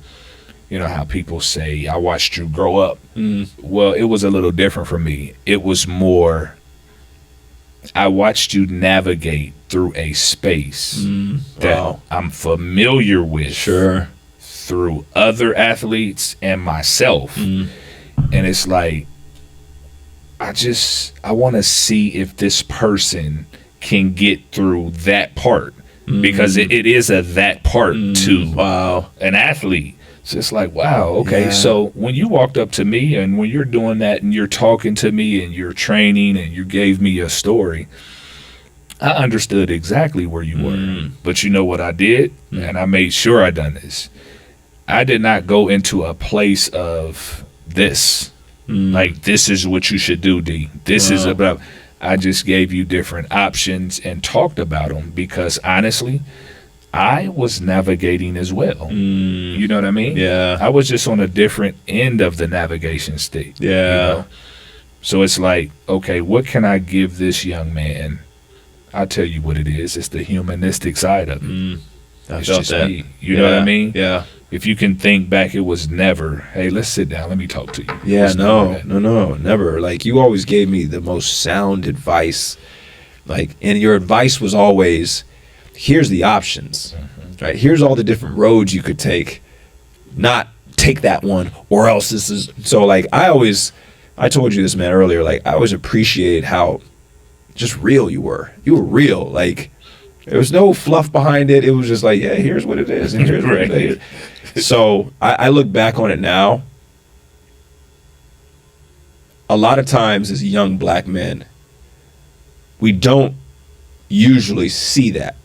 how people say, I watched you grow up. Well, it was a little different for me. It was more, I watched you navigate through a space that I'm familiar with. Sure. Through other athletes and myself. And it's like, I want to see if this person can get through that part. Because it is that part to an athlete. So it's like, wow, okay. Yeah. So when you walked up to me and when you're doing that and you're talking to me and you're training and you gave me a story, I understood exactly where you were. But you know what I did? And I made sure I done this. I did not go into a place of this. Like, this is what you should do, D. This is about... I just gave you different options and talked about them because, honestly, I was navigating as well. You know what I mean? Yeah. I was just on a different end of the navigation stick. Yeah. So it's like, okay, what can I give this young man? I'll tell you what it is. It's the humanistic side of it. I It's felt just that. me. You know what I mean? Yeah. If you can think back, it was never, hey, let's sit down. Let me talk to you. Yeah, It's never that. no, never. Like, you always gave me the most sound advice. Like, and your advice was always, here's the options, right? Here's all the different roads you could take. Not take that one or else this is. So, like, I told you this, man, earlier. Like, I always appreciated how just real you were. You were real. Like, there was no fluff behind it. It was just like, yeah, here's what it is, and here's what it is. So I look back on it now. A lot of times as young black men, we don't usually see that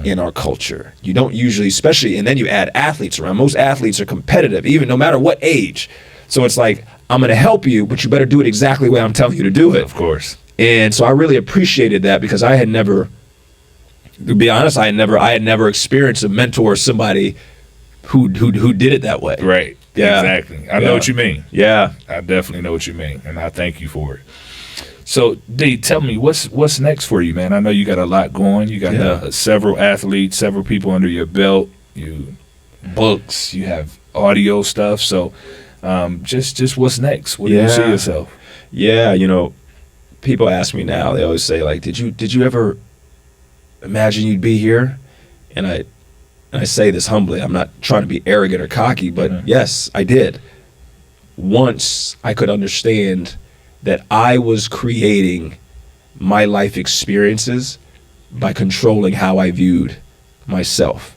in our culture. You don't usually, especially, and then you add athletes around. Most athletes are competitive, even no matter what age. So it's like, I'm going to help you, but you better do it exactly the way I'm telling you to do it. Of course. And so I really appreciated that because I had never, to be honest, I had never experienced a mentor or somebody who did it that way. Right. Yeah. Exactly. I know what you mean. Yeah. I definitely know what you mean, and I thank you for it. So, D, tell me, what's next for you, man? I know you got a lot going. You got several athletes, several people under your belt, you books, you have audio stuff. So, just what's next? Where do you see yourself? Yeah, people ask me now. They always say, like, did you ever imagine you'd be here? And I say this humbly. I'm not trying to be arrogant or cocky, but yes, I did. Once I could understand that I was creating my life experiences by controlling how I viewed myself,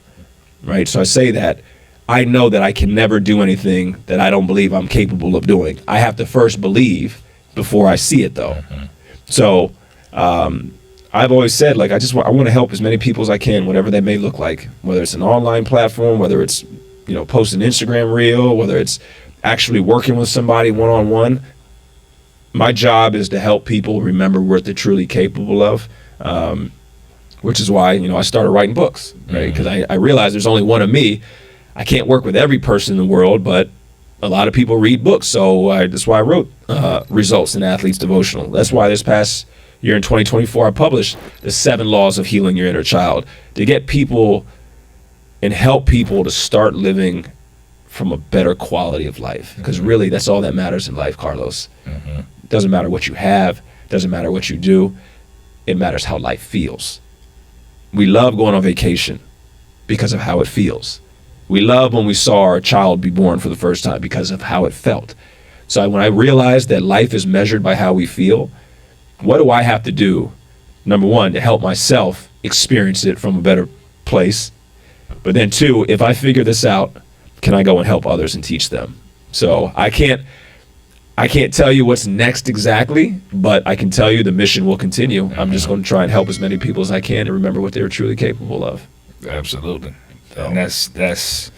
right? So I say that I know that I can never do anything that I don't believe I'm capable of doing. I have to first believe before I see it, though. So I've always said, like, I want to help as many people as I can, whatever they may look like, whether it's an online platform, whether it's, post an Instagram reel, whether it's actually working with somebody one-on-one. My job is to help people remember what they're truly capable of, which is why, I started writing books, right? Because I realized there's only one of me. I can't work with every person in the world, but a lot of people read books, so that's why I wrote Results in Athletes Devotional. That's why this past year in 2024, I published the 7 Laws of Healing Your Inner Child, to get people and help people to start living from a better quality of life. Because really, that's all that matters in life, Carlos. It doesn't matter what you have, doesn't matter what you do, it matters how life feels. We love going on vacation because of how it feels. We love when we saw our child be born for the first time because of how it felt. So when I realized that life is measured by how we feel, what do I have to do, number one, to help myself experience it from a better place? But then 2, if I figure this out, can I go and help others and teach them? So I can't tell you what's next exactly, but I can tell you the mission will continue. I'm just going to try and help as many people as I can to remember what they're truly capable of. Absolutely. And that's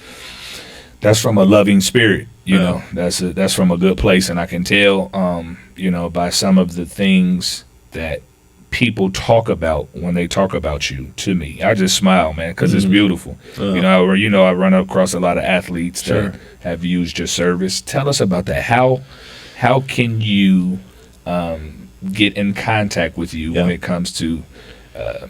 from a loving spirit, know. That's from a good place, and I can tell, by some of the things that people talk about when they talk about you to me. I just smile, man, because it's beautiful. I run across a lot of athletes that have used your service. Tell us about that. How can you get in contact with you when it comes to a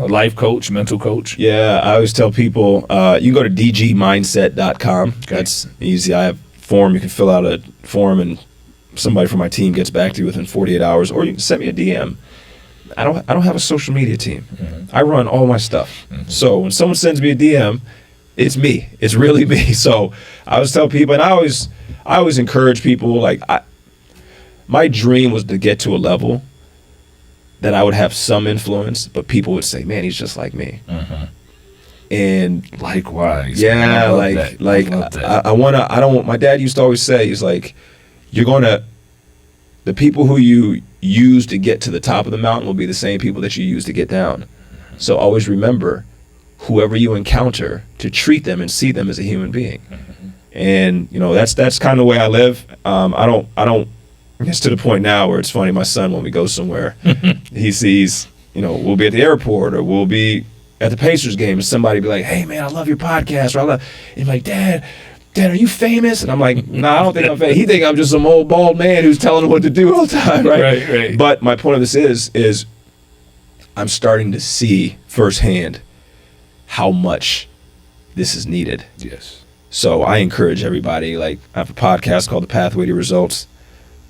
life coach, mental coach? Yeah, I always tell people, you can go to dgmindset.com. Okay. That's easy. I have a form. You can fill out a form and somebody from my team gets back to you within 48 hours, or you can send me a DM. I don't have a social media team. I run all my stuff. So when someone sends me a DM, it's me. It's really me. So I always tell people, and I always encourage people, like, my dream was to get to a level that I would have some influence, but people would say, man, he's just like me. And likewise, yeah, man, I want, my dad used to always say, he's like, the people who you use to get to the top of the mountain will be the same people that you use to get down. So always remember, whoever you encounter, to treat them and see them as a human being. And that's kind of the way I live. I don't. It's to the point now where it's funny. My son, when we go somewhere, he sees, we'll be at the airport or we'll be at the Pacers game, and somebody be like, "Hey man, I love your podcast," or and he's like, Dad, are you famous? And I'm like, nah, I don't think I'm famous. He think I'm just some old bald man who's telling him what to do all the time, right? Right. But my point of this is I'm starting to see firsthand how much this is needed. Yes. So I encourage everybody, like, I have a podcast called The Pathway to Results.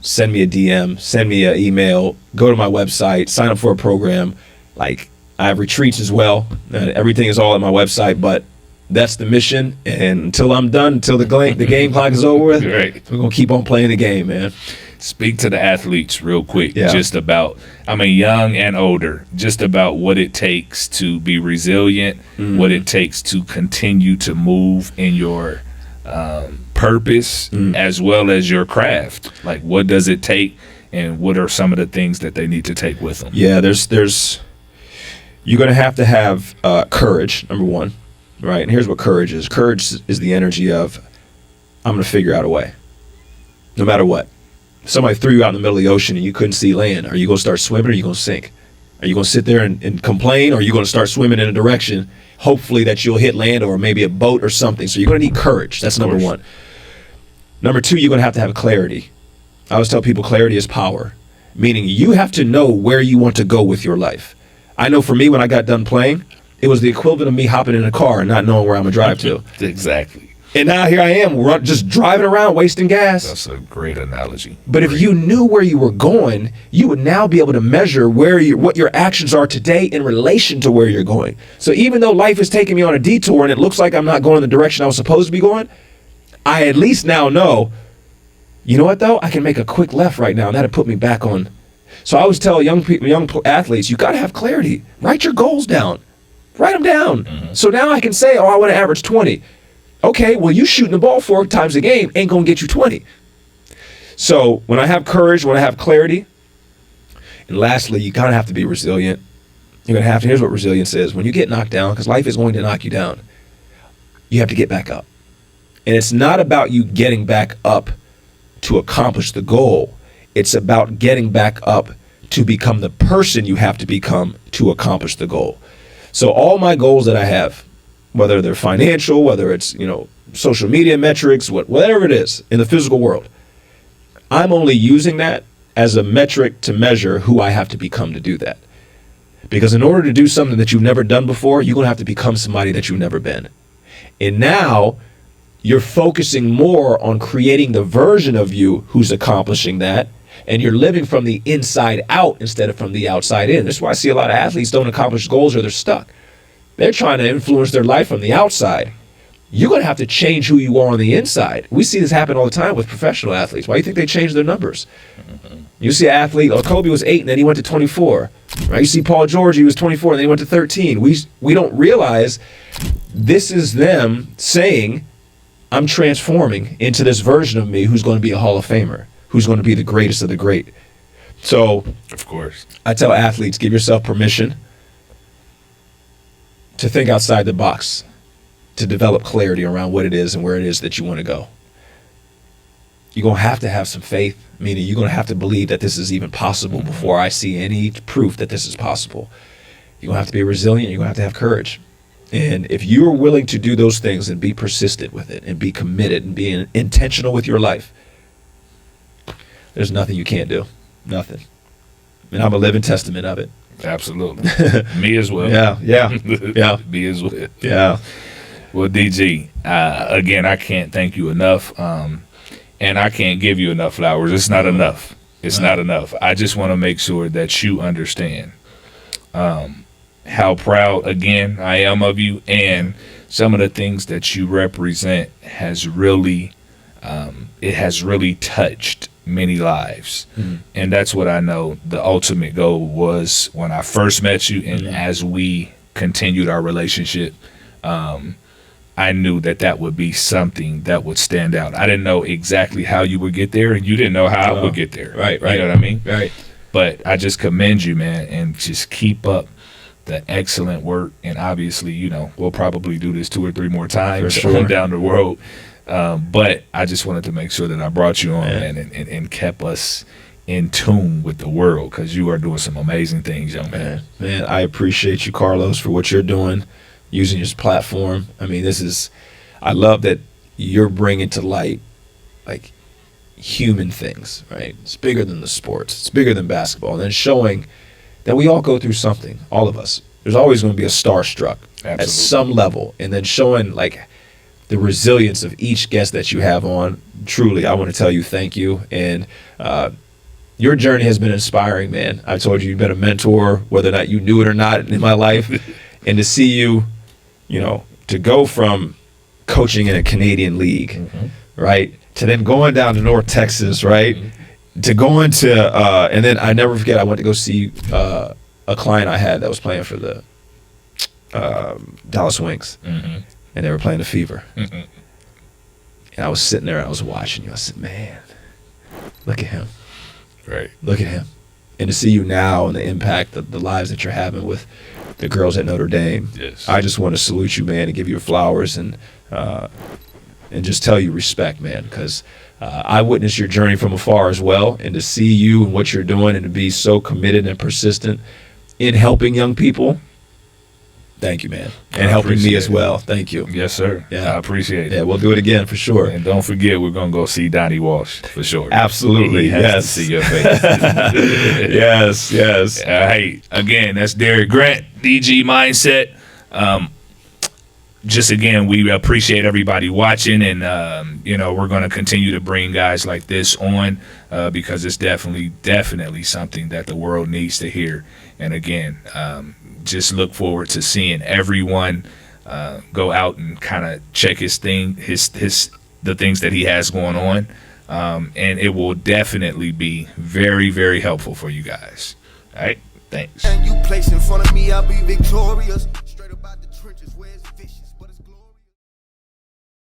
Send me a DM, send me an email, go to my website, sign up for a program. Like, I have retreats as well. Everything is all at my website, but that's the mission. And until I'm done, until the game clock is over with, we're going to keep on playing the game, man. Speak to the athletes real quick, just about, young and older, just about what it takes to be resilient, what it takes to continue to move in your purpose as well as your craft. Like, what does it take, and what are some of the things that they need to take with them? Yeah, you're going to have courage, number one, right? And here's what courage is. Courage is the energy of, I'm going to figure out a way, no matter what. If somebody threw you out in the middle of the ocean and you couldn't see land, are you going to start swimming or are you going to sink? Are you going to sit there and complain, or are you going to start swimming in a direction, hopefully that you'll hit land or maybe a boat or something? So you're going to need courage. That's number one. Number two, you're going to have clarity. I always tell people clarity is power, meaning you have to know where you want to go with your life. I know for me, when I got done playing, it was the equivalent of me hopping in a car and not knowing where I'm going to drive to. Exactly. And now here I am, just driving around, wasting gas. That's a great analogy. But if you knew where you were going, you would now be able to measure what your actions are today in relation to where you're going. So even though life is taking me on a detour and it looks like I'm not going in the direction I was supposed to be going, I at least now know, you know what though? I can make a quick left right now, and that'll put me back on. So I always tell young athletes, you got to have clarity. Write your goals down. Write them down. So now I can say, I want to average 20. Okay, well, you shooting the ball 4 times a game ain't going to get you 20. So when I have courage, when I have clarity, And lastly, you kind of have to be resilient. You're going to have to, here's what resilience is. When you get knocked down, because life is going to knock you down, you have to get back up. And it's not about you getting back up to accomplish the goal. It's about getting back up to become the person you have to become to accomplish the goal. So all my goals that I have, whether they're financial, whether it's, you know, social media metrics, whatever it is in the physical world, I'm only using that as a metric to measure who I have to become to do that. Because in order to do something that you've never done before, you're going to have to become somebody that you've never been. And now you're focusing more on creating the version of you who's accomplishing that, and you're living from the inside out instead of from the outside in. That's why I see a lot of athletes don't accomplish goals or they're stuck. They're trying to influence their life from the outside. You're going to have to change who you are on the inside. We see this happen all the time with professional athletes. Why do you think they change their numbers? You see an athlete, Kobe was 8 and then he went to 24. Right? You see Paul George, he was 24 and then he went to 13. We don't realize this is them saying, I'm transforming into this version of me who's going to be a Hall of Famer, who's going to be the greatest of the great. So, of course, I tell athletes, give yourself permission to think outside the box, to develop clarity around what it is and where it is that you want to go. You're going to have some faith, meaning you're going to have to believe that this is even possible before I see any proof that this is possible. You're going to have to be resilient. You're going to have courage. And if you're willing to do those things and be persistent with it and be committed and be intentional with your life, there's nothing you can't do. Nothing. And I'm a living testament of it. Absolutely. Me as well. Yeah. Me as well. Yeah. Well, DG, again, I can't thank you enough. And I can't give you enough flowers. It's not enough. It's not enough. I just want to make sure that you understand how proud, again, I am of you, and some of the things that you represent has really, it has really touched many lives. And that's what I know the ultimate goal was when I first met you, and as we continued our relationship, I knew that would be something that would stand out. I didn't know exactly how you would get there, and you didn't know how I would get there. Right. You know what I mean? Right. But I just commend you, man, and just keep up the excellent work. And obviously, you know, we'll probably do this 2 or 3 more times on down the road. But I just wanted to make sure that I brought you on, man, and kept us in tune with the world, because you are doing some amazing things, young man. Man, I appreciate you, Carlos, for what you're doing, using your platform. I mean, I love that you're bringing to light, like, human things, right? It's bigger than the sports. It's bigger than basketball. And then showing that we all go through something, all of us. There's always going to be a starstruck at some level. And then showing, like, the resilience of each guest that you have on. Truly, I want to tell you thank you. And your journey has been inspiring, man. I told you, you've been a mentor, whether or not you knew it or not, in my life. And to see you, you know, to go from coaching in a Canadian league, right, to then going down to North Texas, right, to going to, and then I never forget, I went to go see a client I had that was playing for the Dallas Wings, and they were playing the Fever. And I was sitting there, I was watching you. I said, man, look at him. Right. Look at him. And to see you now and the impact of the lives that you're having with the girls at Notre Dame. Yes. I just want to salute you, man, and give you flowers and just tell you respect, man, because I witnessed your journey from afar as well, and to see you and what you're doing and to be so committed and persistent in helping young people, thank you, man, and helping me as well. Thank you. Yes, sir. Yeah. I appreciate it. Yeah, we'll do it again for sure. And don't forget, we're going to go see Donnie Walsh for sure. Absolutely. He has to see your face. Yes. Hey, again, that's Derick Grant, DG Mindset. Just again, we appreciate everybody watching, and you know, we're going to continue to bring guys like this on because it's definitely something that the world needs to hear. And again, just look forward to seeing everyone go out and kind of check the things that he has going on, and it will definitely be very, very helpful for you guys. All right, thanks. And you place in front of me, I'll be victorious. Straight about